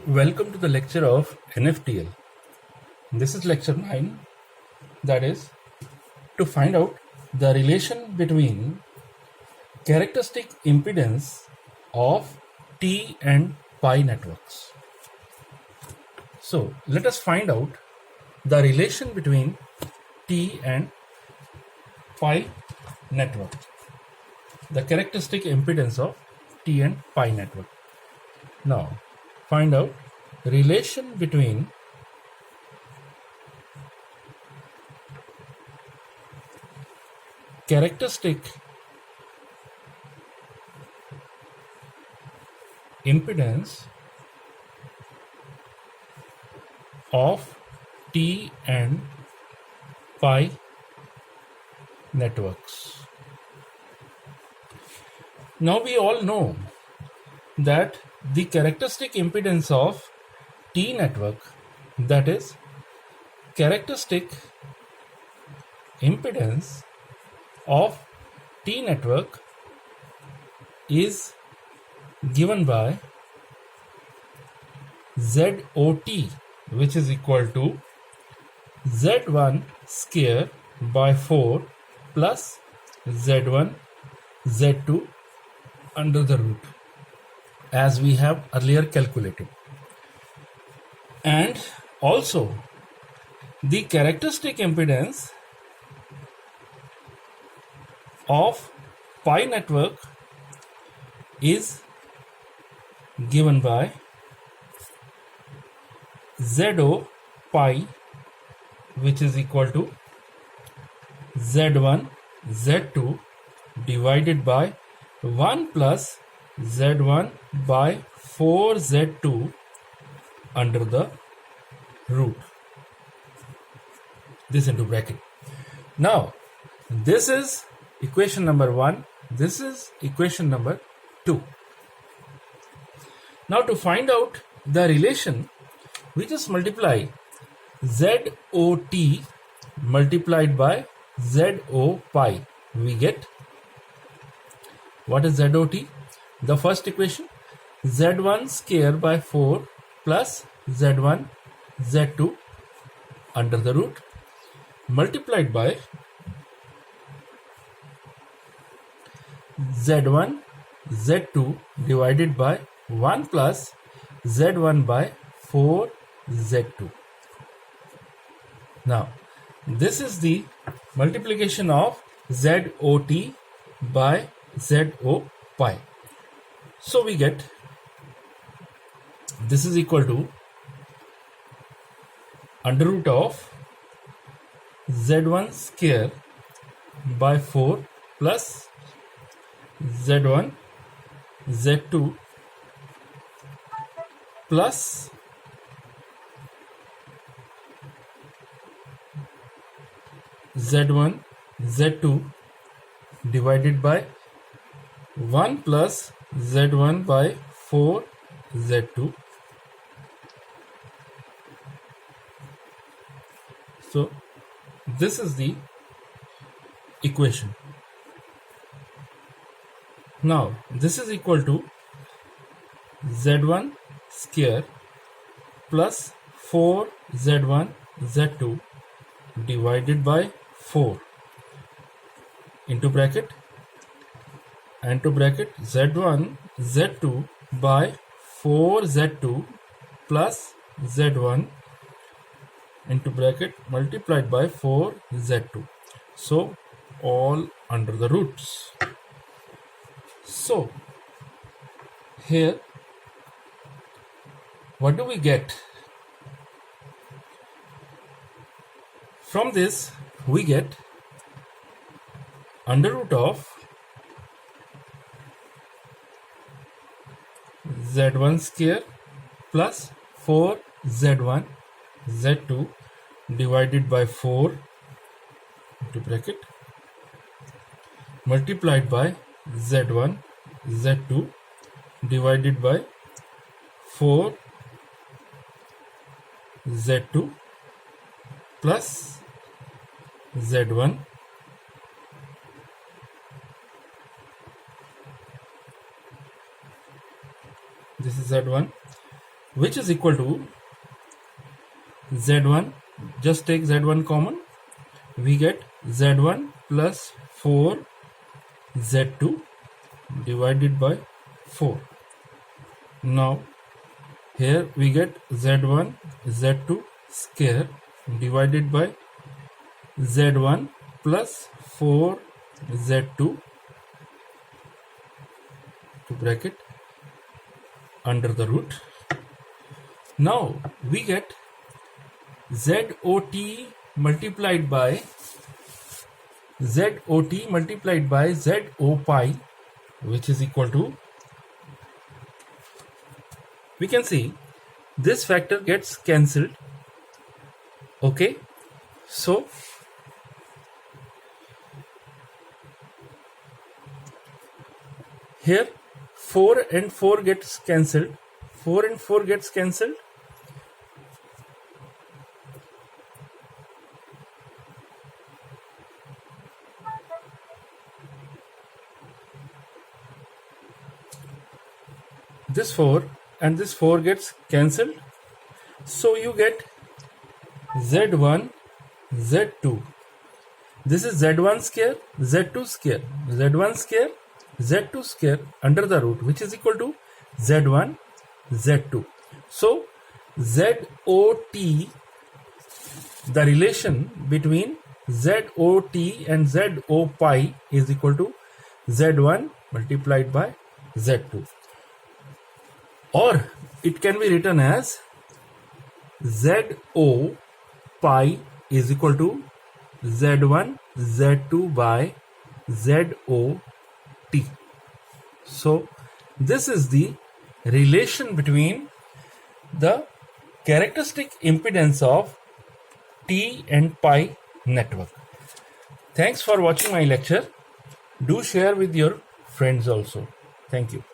Welcome to the lecture of NFTL. This is lecture 9, that is to find out the relation between characteristic impedance of T and pi networks. So let us find out the relation between T and pi network, the characteristic impedance of T and pi network. Now find out relation between characteristic impedance of T and pi networks. Now we all know that the characteristic impedance of T network, that is characteristic impedance of T network, is given by ZOT, which is equal to Z1 square by 4 plus Z1 Z2 under the root, as we have earlier calculated. And also the characteristic impedance of pi network is given by ZO pi, which is equal to Z1 Z2 divided by 1 plus Z1 by 4 Z2 under the root, this into bracket. Now this is equation number 1, this is equation number 2. Now to find out the relation, we just multiply ZOT multiplied by ZO pi. We get, what is ZOT? The first equation, Z1 square by 4 plus Z1 Z2 under the root multiplied by Z1 Z2 divided by 1 plus Z1 by 4 Z2. Now this is the multiplication of ZOT by ZO pi. So we get, this is equal to under root of Z1 square by 4 plus Z1 Z2 plus Z1 Z2 divided by 1 plus Z1 by 4 Z2. So this is the equation. Now this is equal to Z1 square plus 4 Z1 Z2 divided by 4 into bracket, and to bracket Z1 Z2 by 4 Z2 plus Z1 into bracket multiplied by 4 Z2. So all under the roots. So here what do we get? From this we get under root of Z1 square plus 4 Z1 Z2 divided by 4 into bracket multiplied by Z1 Z2 divided by 4 Z2 plus Z1 this is Z1 which is equal to Z1. Just take Z1 common. We get Z1 plus 4 Z2 divided by 4. Now here we get Z1 Z2 square divided by Z1 plus 4 Z2 to bracket under the root. Now we get ZOT multiplied by ZO pi, which is equal to, we can see this factor gets cancelled. Okay, so here 4 and 4 gets cancelled. 4 and 4 gets cancelled. This 4 and this 4 gets cancelled. So you get Z1 Z2. This is Z1 square Z2 square, Z1 square Z2 square under the root, which is equal to Z1 Z2. So ZOT, the relation between ZOT and ZO pi is equal to Z1 multiplied by Z2. Or it can be written as ZO pi is equal to Z1 Z2 by ZOT. So this is the relation between the characteristic impedance of T and pi network. Thanks for watching my lecture. Do share with your friends also. Thank you.